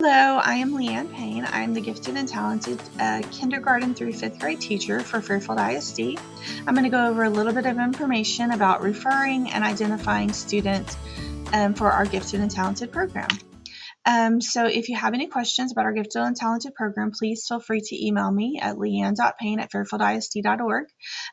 Hello, I am Leanne Payne. I'm the gifted and talented kindergarten through 5th grade teacher for Fairfield ISD. I'm going to go over a little bit of information about referring and identifying students for our gifted and talented program. So if you have any questions about our Gifted and Talented program, please feel free to email me at leanne.payne@fairfieldisd.org.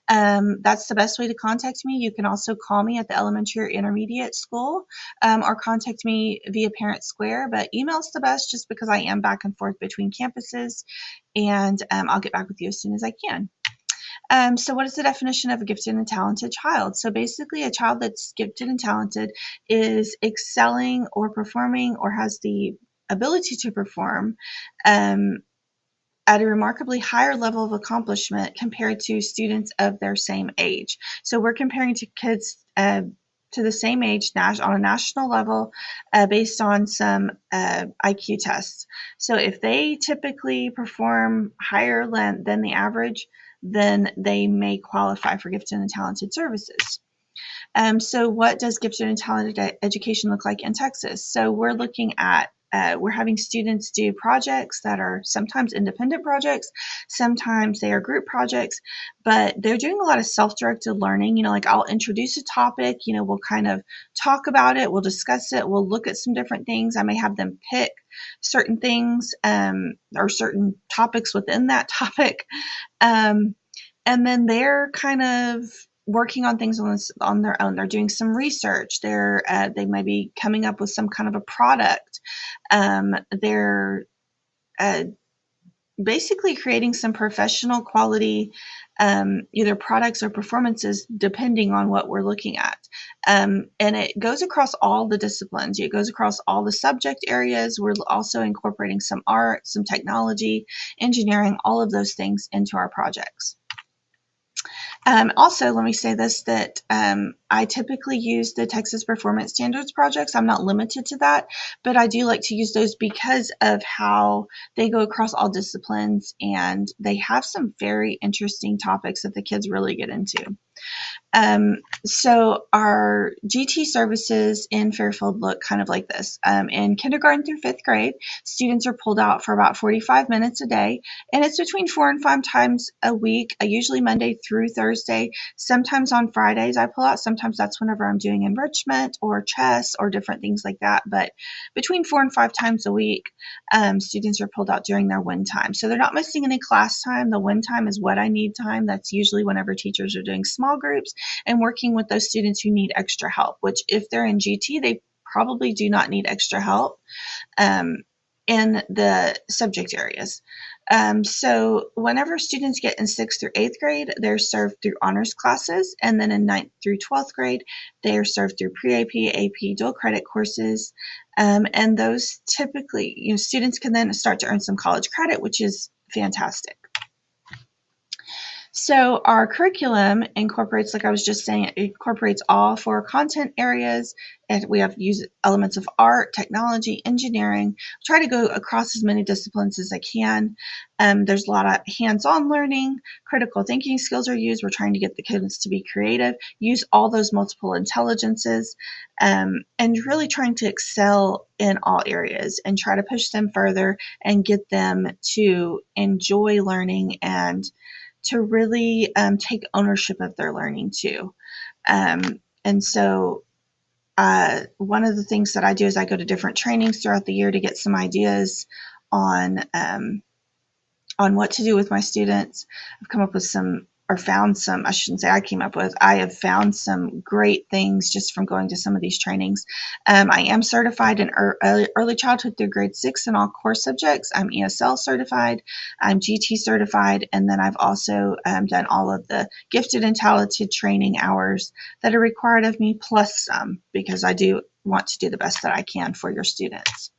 That's the best way to contact me. You can also call me at the elementary or intermediate school or contact me via Parent Square, but email's the best just because I am back and forth between campuses, and I'll get back with you as soon as I can. So what is the definition of a gifted and talented child? So basically a child that's gifted and talented is excelling or performing or has the ability to perform at a remarkably higher level of accomplishment compared to students of their same age. So we're comparing to kids to the same age on a national level based on some IQ tests. So if they typically perform higher than the average, then they may qualify for gifted and talented services. So what does gifted and talented education look like in Texas? So we're looking at we're having students do projects that are sometimes independent projects, sometimes they are group projects, but they're doing a lot of self-directed learning. Like I'll introduce a topic, we'll kind of talk about it, we'll discuss it, we'll look at some different things. I may have them pick certain things or certain topics within that topic. And then they're kind of working on things on their own. They're doing some research. They might be coming up with some kind of a product. They're basically creating some professional quality either products or performances depending on what we're looking at. And it goes across all the disciplines. It goes across all the subject areas. We're also incorporating some art, some technology, engineering, all of those things into our projects. Also, let me say this, that I typically use the Texas Performance Standards projects. I'm not limited to that, but I do like to use those because of how they go across all disciplines and they have some very interesting topics that the kids really get into. So our GT services in Fairfield look kind of like this. In kindergarten through 5th grade, students are pulled out for about 45 minutes a day, and it's between 4 and 5 times a week, usually Monday through Thursday. Sometimes on Fridays I pull out. Sometimes that's whenever I'm doing enrichment or chess or different things like that. But between 4 and 5 times a week, students are pulled out during their win time. So they're not missing any class time. The win time is what I need time. That's usually whenever teachers are doing small groups and working with those students who need extra help, which if they're in GT, they probably do not need extra help in the subject areas. So whenever students get in 6th through 8th grade, they're served through honors classes, and then in 9th through 12th grade, they are served through pre-AP, AP, dual credit courses, and those typically, students can then start to earn some college credit, which is fantastic. So our curriculum incorporates, like I was just saying, it incorporates all 4 content areas, and we have used elements of art, technology, engineering. Try to go across as many disciplines as I can. There's a lot of hands-on learning, critical thinking skills are used. We're trying to get the kids to be creative, use all those multiple intelligences, and really trying to excel in all areas and try to push them further and get them to enjoy learning and to really take ownership of their learning too. And so one of the things that I do is I go to different trainings throughout the year to get some ideas on what to do with my students. I've come up with I shouldn't say I came up with, I have found some great things just from going to some of these trainings. I am certified in early childhood through grade 6 in all core subjects. I'm ESL certified, I'm GT certified, and then I've also done all of the gifted and talented training hours that are required of me, plus some, because I do want to do the best that I can for your students.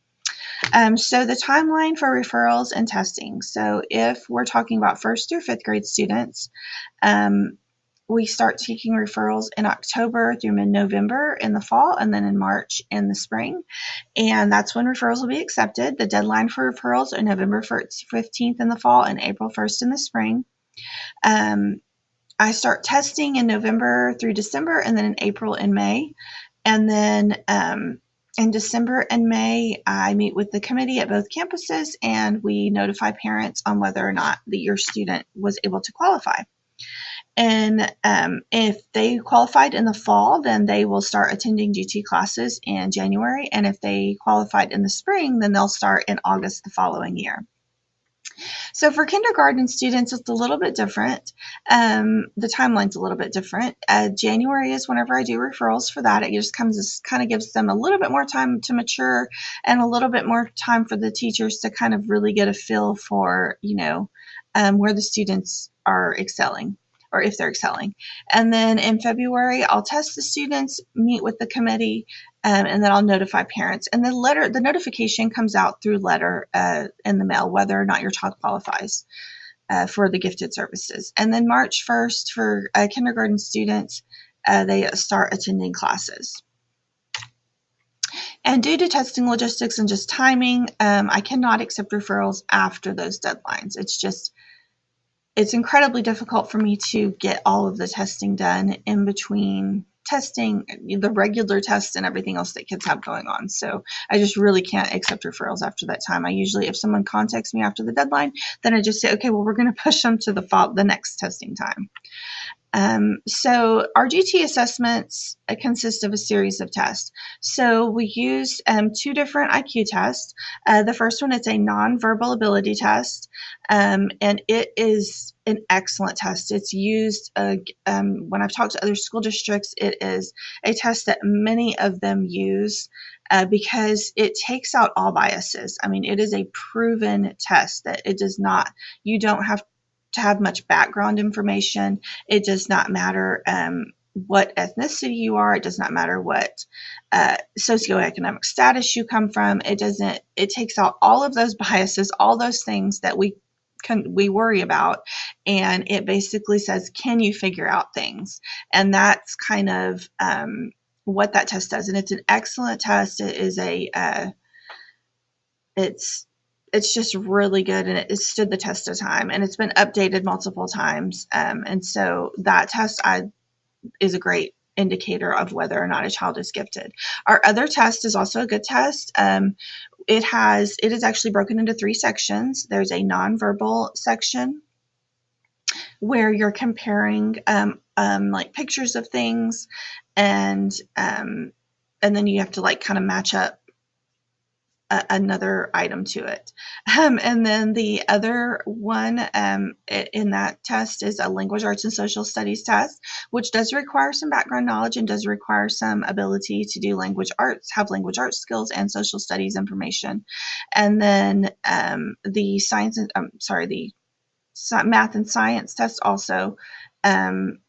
So the timeline for referrals and testing. So if we're talking about 1st through 5th grade students, we start taking referrals in October through mid-November in the fall, and then in March in the spring. And that's when referrals will be accepted. The deadline for referrals are November 15th in the fall and April 1st in the spring. I start testing in November through December, and then in April and May. And then In December and May, I meet with the committee at both campuses and we notify parents on whether or not your student was able to qualify. And if they qualified in the fall, then they will start attending GT classes in January. And if they qualified in the spring, then they'll start in August the following year. So for kindergarten students, it's a little bit different. The timeline's a little bit different. January is whenever I do referrals for that. It just kind of gives them a little bit more time to mature and a little bit more time for the teachers to kind of really get a feel for, where the students are excelling, or if they're excelling. And then in February, I'll test the students, meet with the committee, and then I'll notify parents. And the notification comes out through letter in the mail, whether or not your child qualifies for the gifted services. And then March 1st for kindergarten students, they start attending classes. And due to testing logistics and just timing, I cannot accept referrals after those deadlines. It's incredibly difficult for me to get all of the testing done in between testing, the regular tests and everything else that kids have going on. So I just really can't accept referrals after that time. I usually, if someone contacts me after the deadline, then I just say, okay, well, we're going to push them to the next testing time. So our GT assessments consist of a series of tests. So we use 2 different IQ tests. The first one is a nonverbal ability test, and it is an excellent test. It's used when I've talked to other school districts. It is a test that many of them use because it takes out all biases. I mean, it is a proven test that you don't have to have much background information. It does not matter what ethnicity you are. It does not matter what socioeconomic status you come from. It takes out all of those biases, all those things that we worry about, and it basically says, can you figure out things? And that's kind of what that test does. And it's an excellent test. It is it's just really good, and it stood the test of time, and it's been updated multiple times. And so that test is a great indicator of whether or not a child is gifted. Our other test is also a good test. It is actually broken into 3 sections. There's a nonverbal section where you're comparing like pictures of things, and then you have to like kind of match up another item to it. And then the other one in that test is a language arts and social studies test, which does require some background knowledge and does require some ability to do language arts, have language arts skills and social studies information. And then the math and science test also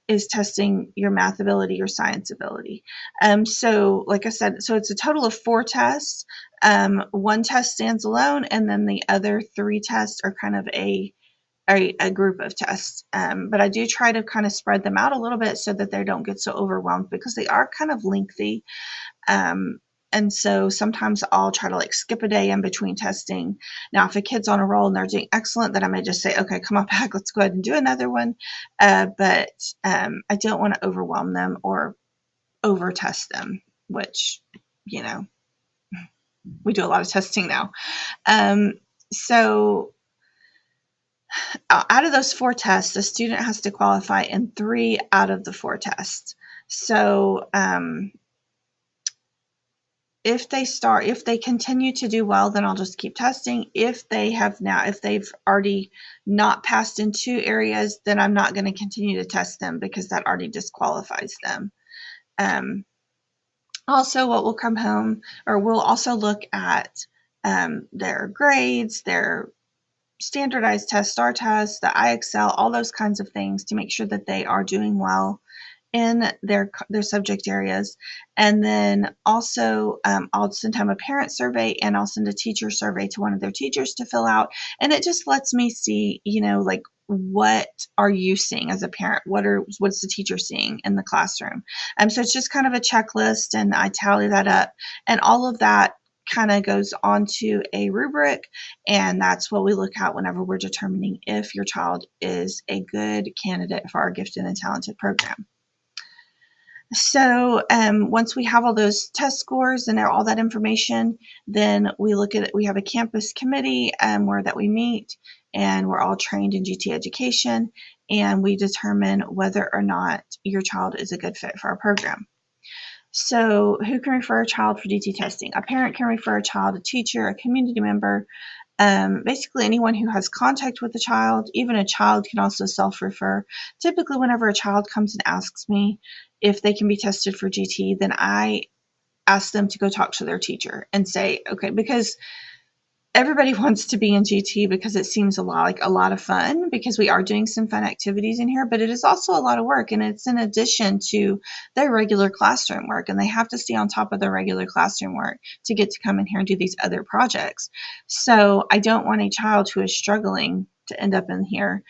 is testing your math ability, your science ability. So like I said, so it's a total of 4 tests. 1 test stands alone, and then the other 3 tests are kind of a group of tests. But I do try to kind of spread them out a little bit so that they don't get so overwhelmed, because they are kind of lengthy. And so sometimes I'll try to like skip a day in between testing. Now, if a kid's on a roll and they're doing excellent, then I may just say, okay, come on back, let's go ahead and do another one. But I don't want to overwhelm them or over test them, which, we do a lot of testing now. So out of those 4 tests, the student has to qualify in 3 out of the 4 tests. So if they continue to do well, then I'll just keep testing. If they've already not passed in 2 areas, then I'm not going to continue to test them, because that already disqualifies them. Also, what will come home, or we'll also look at their grades, their standardized tests, STAR tests, the IXL, all those kinds of things, to make sure that they are doing well in their subject areas. And then also I'll send home a parent survey, and I'll send a teacher survey to one of their teachers to fill out. And it just lets me see, like, what are you seeing as a parent? What's the teacher seeing in the classroom? So it's just kind of a checklist, and I tally that up, and all of that kind of goes onto a rubric, and that's what we look at whenever we're determining if your child is a good candidate for our gifted and talented program. So once we have all those test scores and all that information, then we look at it. We have a campus committee where that we meet, and we're all trained in GT education, and we determine whether or not your child is a good fit for our program. So who can refer a child for DT testing? A parent can refer a child, a teacher, a community member, basically anyone who has contact with the child. Even a child can also self-refer. Typically, whenever a child comes and asks me if they can be tested for GT, then I ask them to go talk to their teacher and say, okay, because everybody wants to be in GT because it seems like a lot of fun, because we are doing some fun activities in here, but it is also a lot of work, and it's in addition to their regular classroom work, and they have to stay on top of their regular classroom work to get to come in here and do these other projects. So I don't want a child who is struggling to end up in here.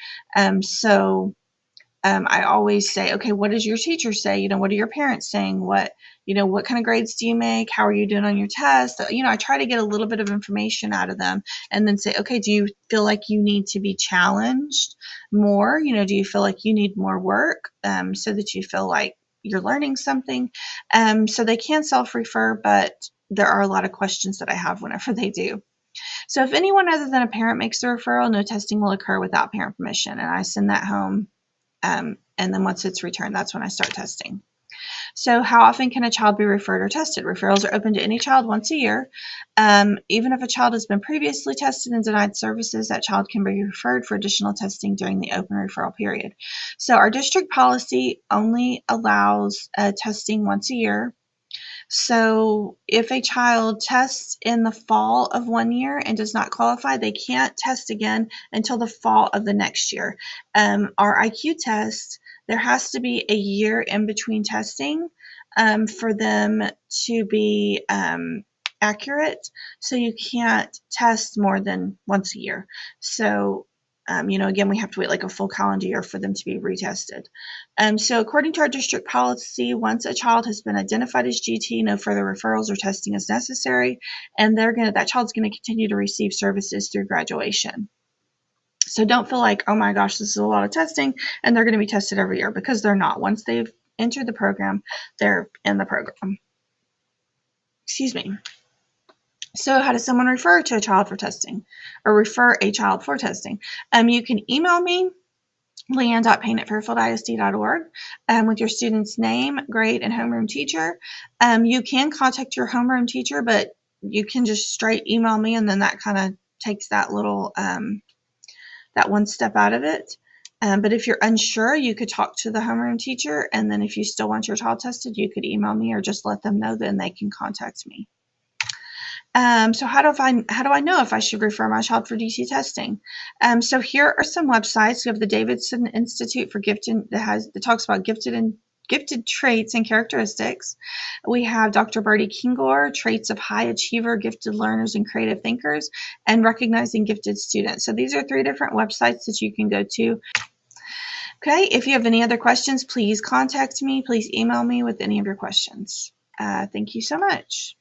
I always say, okay, what does your teacher say? What are your parents saying? What kind of grades do you make? How are you doing on your test? I try to get a little bit of information out of them and then say, okay, do you feel like you need to be challenged more? Do you feel like you need more work so that you feel like you're learning something? So they can self-refer, but there are a lot of questions that I have whenever they do. So if anyone other than a parent makes the referral, no testing will occur without parent permission, and I send that home. And then once it's returned, that's when I start testing. So how often can a child be referred or tested? Referrals are open to any child once a year. Even if a child has been previously tested and denied services, that child can be referred for additional testing during the open referral period. So our district policy only allows testing once a year. So if a child tests in the fall of one year and does not qualify, they can't test again until the fall of the next year. Our IQ test, there has to be a year in between testing for them to be accurate. So you can't test more than once a year. So again, we have to wait like a full calendar year for them to be retested. So according to our district policy, once a child has been identified as GT, no further referrals or testing is necessary, and that child's going to continue to receive services through graduation. So don't feel like, oh my gosh, this is a lot of testing, and they're going to be tested every year, because they're not. Once they've entered the program, they're in the program. Excuse me. So how does someone refer to a child for testing, or refer a child for testing? You can email me, leanne.payne@fairfieldisd.org, with your student's name, grade, and homeroom teacher. You can contact your homeroom teacher, but you can just straight email me, and then that kind of takes that little that one step out of it. But if you're unsure, you could talk to the homeroom teacher, and then if you still want your child tested, you could email me or just let them know, then they can contact me. So how do I know if I should refer my child for DT testing? So here are some websites. We have the Davidson Institute for Gifted that talks about gifted traits and characteristics. We have Dr. Bertie Kingor, Traits of High Achiever, Gifted Learners, and Creative Thinkers, and Recognizing Gifted Students. So these are 3 different websites that you can go to. Okay, if you have any other questions, please contact me. Please email me with any of your questions. Thank you so much.